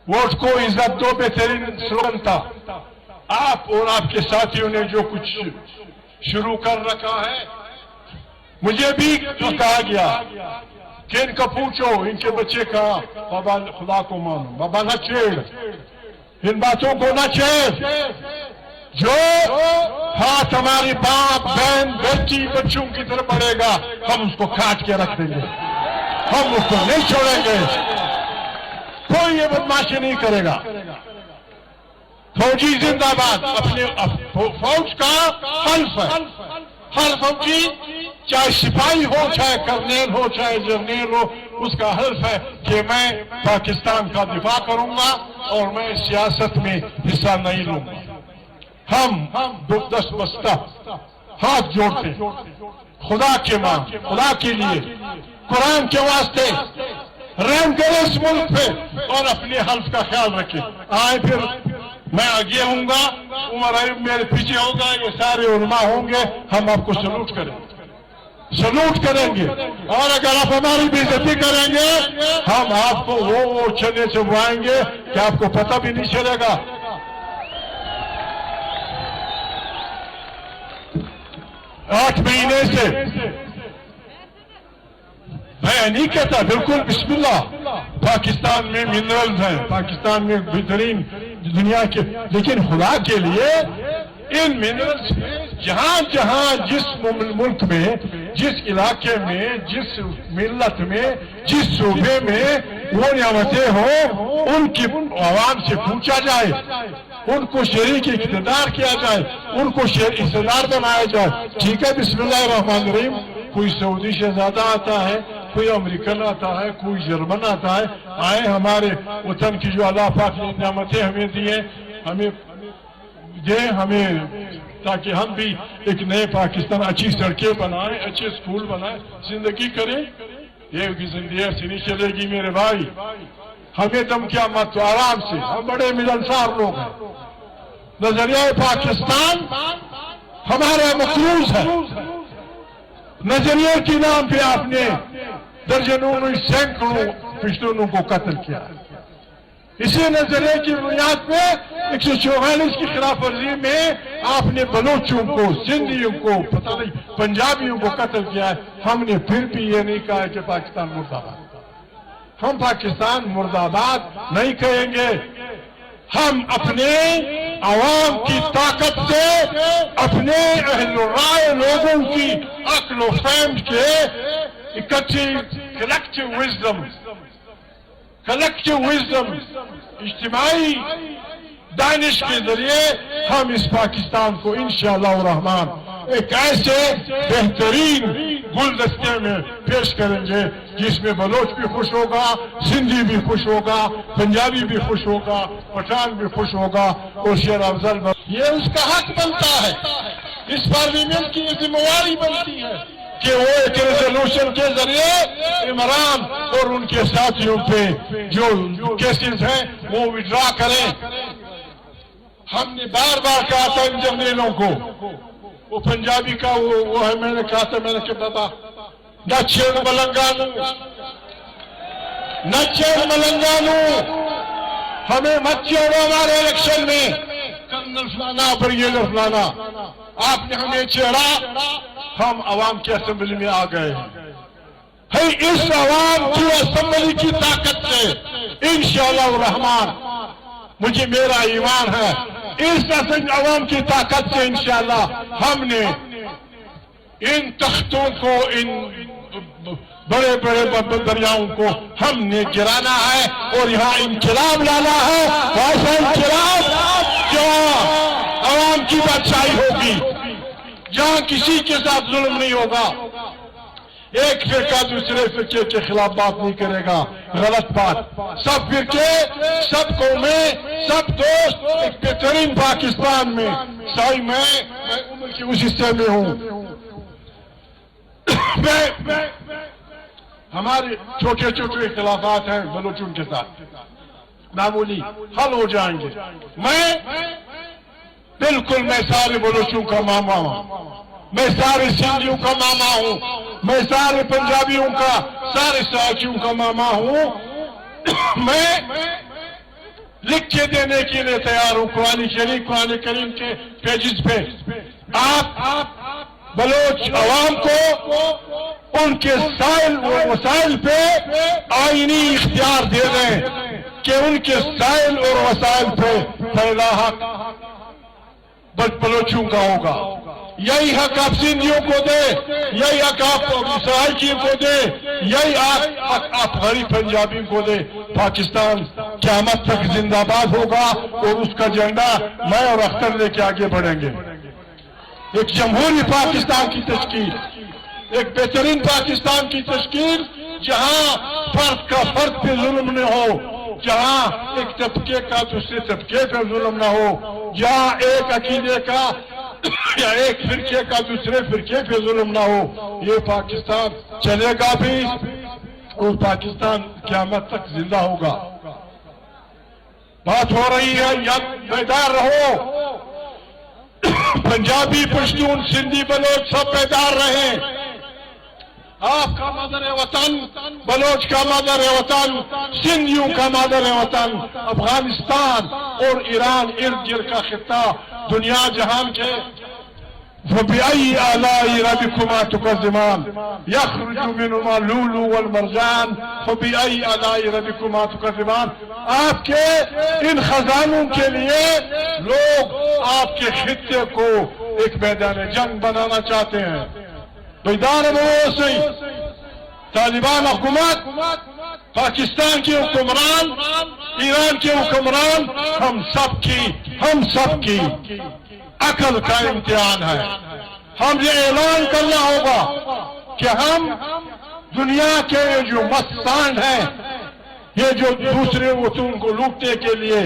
Vote को इज्जत दो बेहतरीन स्लोगन था। आप और आपके साथियों ने जो कुछ शुरू कर रखा है, मुझे भी कहा गया कि इनका पूछो, इनके बच्चे कहा, बाबा खुदा को मानो, बाबा न छेड़, इन बातों को न छेड़। जो हाथ हमारी बाप बहन बेटी बच्चों की तरफ बढ़ेगा, हम उसको काट के रख देंगे, हम उसको नहीं छोड़ेंगे, कोई ये बदमाशी नहीं करेगा। फौजी जिंदाबाद अपने फौज का हल्फ है। हर फौजी चाहे सिपाही हो, चाहे कर्नेल हो, चाहे जर्नेल हो, उसका हल्फ है कि मैं पाकिस्तान का दिफा करूंगा और मैं सियासत में हिस्सा नहीं लूंगा। हम दस बस्ता हाथ जोड़ते खुदा के मान, खुदा के लिए, कुरान के वास्ते रहम करे इस मुल्क पे और अपने हल्फ का ख्याल रखे। आए फिर मैं आगे होऊंगा, उमर अयूब मेरे पीछे होगा, ये सारे उलमा होंगे, हम आपको सलूट करेंगे। और अगर आप हमारी बेइज्जती करेंगे, हम आपको वो चने चबवाएंगे कि आपको पता भी नहीं चलेगा। आठ महीने से मैं नहीं कहता, बिल्कुल बिस्मिल्लाह, पाकिस्तान में मिनरल्स हैं, पाकिस्तान में बेहतरीन दुनिया के, लेकिन खुदा के लिए इन मिनरल्स जहां जहां जिस मुल्क में, जिस इलाके में, जिस मिल्लत में, जिस सूबे में वो नियामतें हो, उनकी आवाम से पूछा जाए, उनको शरीक इख्तियार किया जाए, उनको हिस्सेदार बनाया जाए। ठीक है, बिस्मिल्लाह रहमान रहीम, कोई सऊदी शहजादा आता है, कोई अमेरिकन आता है, कोई जर्मन आता है, आए हमारे वतन की जो अल्लाह पाक ने नियामतें हमें दी हैं, हमें दे, हमें, ताकि हम भी एक नए पाकिस्तान, अच्छी सड़कें बनाएं, अच्छे स्कूल बनाएं, जिंदगी करें। ये जिंदगी ऐसी नहीं चलेगी मेरे भाई, हमें दम क्या मत, तो आराम से, हम बड़े मिलनसार लोग हैं। नजरिया पाकिस्तान हमारा मखलूस है। नजरिए के नाम पे आपने दर्जनों सैकड़ों पश्तूनों को कत्ल किया। इसी नजरिए की बुनियाद पे 144 की खिलाफ वर्जी में आपने बलोचों को, सिंधियों को, पता नहीं पंजाबियों को कत्ल किया है। हमने फिर भी ये नहीं कहा कि पाकिस्तान मुर्दाबाद। हम पाकिस्तान मुर्दाबाद नहीं कहेंगे। हम अपने आवाम की ताकत से, अपने अहले राय लोगों की अक्ल और फहम के इकट्ठी कलेक्टिव विजडम, इज्तिमाई दानिश के जरिए हम इस पाकिस्तान को इंशाअल्लाह रहमान एक ऐसे बेहतरीन गुलदस्ते में पेश करेंगे जिसमें बलोच भी खुश होगा, सिंधी भी खुश होगा, पंजाबी भी खुश होगा, पठान भी खुश होगा और शेर अफजल। ये उसका हक बनता है, इस पार्लियामेंट की जिम्मेवारी बनती है कि वो एक रेजोल्यूशन के जरिए इमरान और उनके साथियों पे जो केसेस हैं वो विड्रॉ करें। हमने बार बार कहा था इन जर्नलों को, वो पंजाबी का वो है, मैंने कहा था, मैंने कहा बाबा न छेड़ मलंगानू, न छेड़ मलंगानू, हमें मत छेड़ो हमारे इलेक्शन में, कर्नल फलाना ब्रिगेडियर फलाना, आपने हमें छेड़ा, हम अवाम की असेंबली में आ गए हैं। इस अवाम की असेंबली की ताकत से इंशाअल्लाह रहमान, मुझे मेरा ईमान है, इस अवाम की ताकत से इंशाअल्लाह हमने इन तख्तों को, इन बड़े बड़े दरियाओं को हमने गिराना है और यहाँ इंकलाब लाना है। ऐसा इंकलाब जहाँ अवाम की बादशाही होगी, जहाँ किसी के साथ जुल्म नहीं होगा, एक फिरका दूसरे फिरके के खिलाफ बात नहीं करेगा, गलत बात। सब फिरके, सब कौमें, सब दोस्त एक बेहतरीन पाकिस्तान में। साई मैं उम्र के उस हिस्से में हूं, हमारे छोटे छोटे इख्तिलाफात हैं बलोचों के साथ, मामूली हल हो जाएंगे। बिल्कुल मैं सारे बलोचों का मामा हूं, मैं सारे सिंधियों का मामा हूं, मैं सारे पंजाबियों का, सारे सराइकियों का मामा हूं। मैं لکھ کے دینے کے لیے تیار ہوں قرآن کریم کے پیجز پہ. آپ بلوچ عوام کو ان کے وسائل پہ آئینی اختیار دے دیں کہ ان کے سائل اور وسائل پہ پہلا حق بلوچوں کا ہوگا. یہی حق آپ سندھیوں کو دے, یہی حق آپ سرائکیوں کو دے, یہی حق آپ غریب پنجابی کو دے. پاکستان قیامت تک زندہ باد ہوگا اور اس کا جھنڈا میں اور اختر لے کے آگے بڑھیں گے. ایک جمہوری پاکستان کی تشکیل, ایک بہترین پاکستان کی تشکیل جہاں فرد کا فرد پہ ظلم نہ ہو, جہاں ایک طبقے کا دوسرے طبقے پہ ظلم نہ ہو, جہاں ایک عقیدے کا یا ایک فرقے کا دوسرے فرقے پہ ظلم نہ ہو. یہ پاکستان چلے گا بھی اور پاکستان قیامت تک زندہ ہوگا. بات ہو رہی ہے, یا بیدار رہو, پنجابی, پشتون, سندھی, بلوچ سب بیدار رہیں. آپ کا مادر وطن, بلوچ کا مادر وطن, سندھیوں کا مادر وطن افغانستان اور ایران ارد گرد کا خطہ دنیا جہان کے. فبأي آلاء ربكما تكذبان يخرج منهما اللؤلؤ والمرجان فبأي آلاء ربكما تكذبان. آپ کے ان خزانوں کے لیے لوگ آپ کے خطے کو ایک میدان جنگ بنانا چاہتے ہیں. بیدار رہو. سے طالبان حکومت, پاکستان کے حکمران, ایران کے حکمران, ہم سب کی عقل کا امتحان ہے. ہم یہ اعلان کرنا ہوگا کہ ہم دنیا کے جو مستانڈ ہیں, یہ جو دوسرے وطن کو لوٹنے کے لیے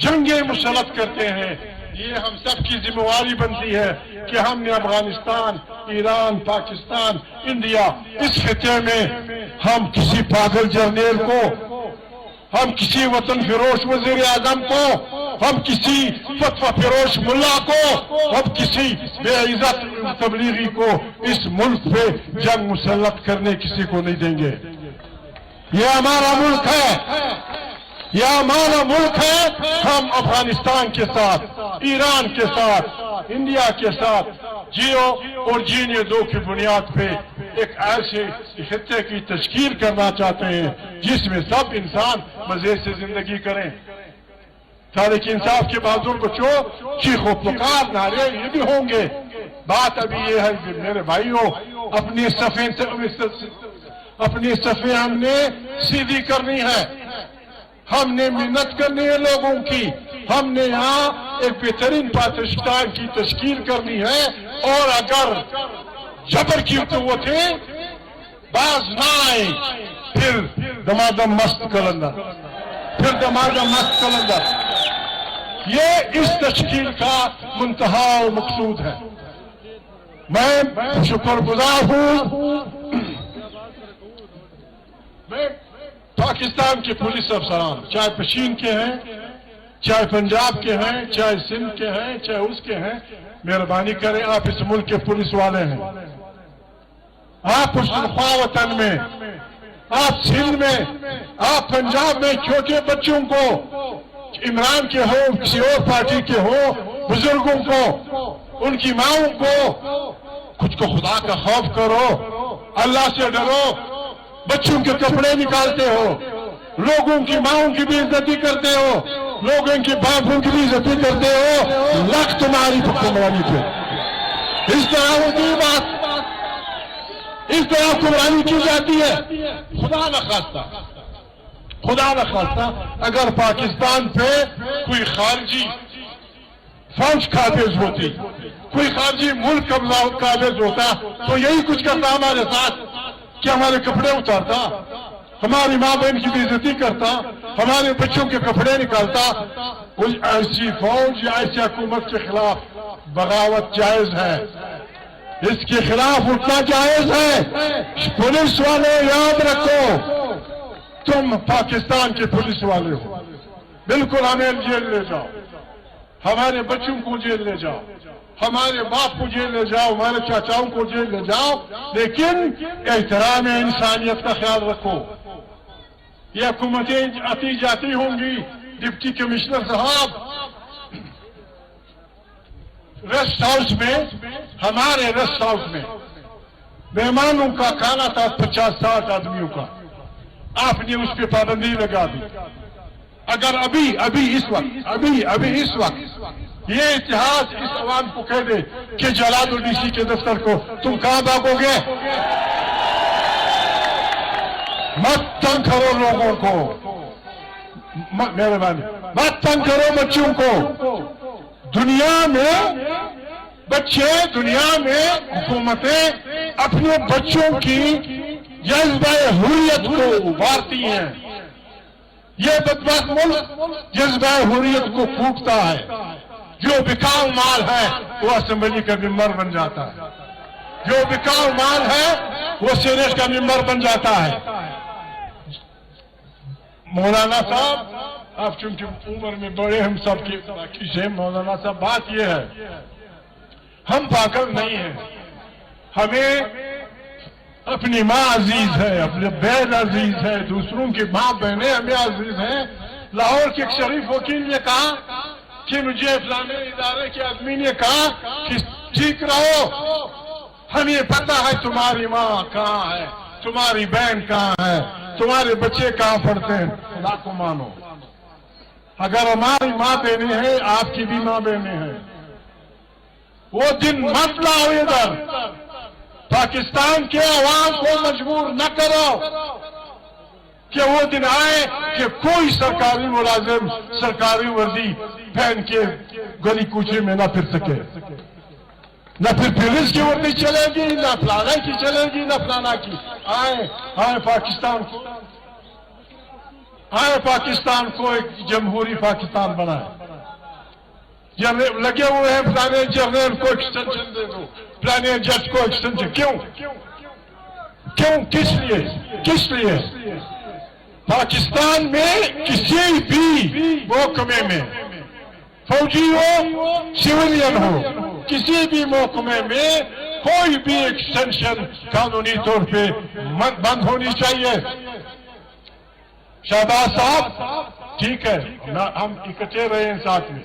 جنگیں مسلط کرتے ہیں, یہ ہم سب کی ذمہ داری بنتی ہے کہ ہم نے افغانستان, ایران, پاکستان, انڈیا, اس خطے میں ہم کسی پاگل جرنیل کو, ہم کسی وطن فروش وزیر اعظم کو, ہم کسی فتویٰ فروش ملا کو, ہم کسی بے عزت تبلیغی کو اس ملک پہ جنگ مسلط کرنے کسی کو نہیں دیں گے. یہ ہمارا ملک ہے, یہ ہمارا ملک ہے. ہم افغانستان کے ساتھ, ایران کے ساتھ, انڈیا کے ساتھ جیو اور جینے دو کی بنیاد پہ ایک ایسے خطے کی تشکیل کرنا چاہتے ہیں جس میں سب انسان مزے سے زندگی کریں. تاریخ انصاف کے بہادر بچوں, چیخ و پکار نعرے یہ بھی ہوں گے. بات ابھی یہ ہے کہ میرے بھائیوں, اپنی صفیں ہم نے سیدھی کرنی ہے, ہم نے محنت کرنی ہے لوگوں کی, ہم نے یہاں ایک بہترین پاکستان کی تشکیل کرنی ہے. اور اگر جبر کی قوتیں باز نہ آئے پھر دمادم مست کلندر, یہ اس تشکیل کا منتہا و مقصود ہے. میں شکر گزار ہوں میں پاکستان کے پولیس افسران, چاہے پشین کے ہیں, چاہے پنجاب کے ہیں, چاہے سندھ کے ہیں, چاہے اس کے ہیں, مہربانی کریں, آپ اس ملک کے پولیس والے ہیں. آپ پشتونخوا وطن میں, آپ سندھ میں, آپ پنجاب میں چھوٹے بچوں کو, عمران کے ہو, کسی اور پارٹی کے ہو, بزرگوں کو, ان کی ماؤں کو, کچھ کو خدا کا خوف کرو, اللہ سے ڈرو. بچوں کے کپڑے نکالتے ہو, لوگوں کی ماؤں کی بھی عزتی کرتے ہو, لوگوں کے باپوں کی بھی عزتی کرتے ہو. لکھ تمہاری حکمرانی پہ اس طرح ہوتی بات, اس طرح حکمرانی کی جاتی ہے. خدا نہ خواستہ اگر پاکستان پہ کوئی خارجی فوج قابض ہوتی, کوئی خارجی ملک قابض ہوتا, تو یہی کچھ کرتا ہمارے ساتھ کہ ہمارے کپڑے اتارتا, ہماری ماں بہن کی بے عزتی کرتا, ہمارے بچوں کے کپڑے نکالتا. ایسی فوج یا ایسی حکومت کے خلاف بغاوت جائز ہے, اس کے خلاف اٹھنا جائز ہے. پولیس والے یاد رکھو, تم پاکستان کے پولیس والے ہو, بالکل ہمیں جیل لے جاؤ, ہمارے بچوں کو جیل لے جاؤ, ہمارے باپ کو جیل لے جاؤ, ہمارے چاچاؤں کو جیل لے جاؤ, لیکن احترام انسانیت کا خیال رکھو. یہ حکومتیں آتی جاتی ہوں گی, डिप्टी कमिश्नर साहब, रेस्ट हाउस में, हमारे रेस्ट हाउस में मेहमानों का खाना था 50-60 आदमियों का, आपने उस पर पाबंदी लगा दी। अगर अभी इस वक्त ये इतिहास इस अवाम को कह दे कि जला दो डीसी के दफ्तर को, तुम कहां भागोगे? मत तंग करो लोगों को, मेहरबानी मत तंग करो बच्चों को। दुनिया में हुकूमतें अपने बच्चों की जज्बा हुर्रियत को उभारती हैं। ये बदबख्त मुल्क जज्बा हुर्रियत को फूकता है। जो बिकाऊ माल है वो असेंबली का मेंबर बन जाता है, जो बिकाऊ माल है वो सीनेट का मेंबर बन जाता है। मौलाना साहब, आप चूंकि उम्र में बड़े हम सब की से, मौलाना साहब बात यह है, हम पागल नहीं हैं। हमें अपनी माँ अजीज है, अपने बहन अजीज है, दूसरों की माँ बहनें हमें अजीज हैं। लाहौर के एक शरीफ वकील ने कहा कि मुझे फलाने इदारे के आदमी ने कहा कि ठीक रहो, हमें पता है तुम्हारी माँ कहाँ है, तुम्हारी बहन कहाँ है, तुम्हारे बच्चे कहाँ पढ़ते हैं। खुदा को मानो, अगर हमारी माँ बहनें हैं, आपकी भी माँ बहनें हैं। वो दिन मत लाओ इधर, पाकिस्तान के अवाम को मजबूर न करो कि वो दिन आए कि कोई सरकारी मुलाजिम सरकारी वर्दी पहन के गली कूचे में न फिर सके, न फिर पुलिस की वर्दी चलेगी, न फलाना की चलेगी, न फलाना की। आए पाकिस्तान को एक जमहूरी पाकिस्तान बनाए। लगे हुए हैं फलाने जनरल को एक्सटेंशन दे दो, फलाने जज को एक्सटेंशन। क्यों? किस लिए? पाकिस्तान में किसी भी महकमे में, फौजी हो सिविलियन हो, किसी भी महकमे में कोई भी एक्सटेंशन कानूनी तौर पे बंद होनी चाहिए। शाहबाज साहब, ठीक है, हम इकट्ठे रहे हैं साथ में,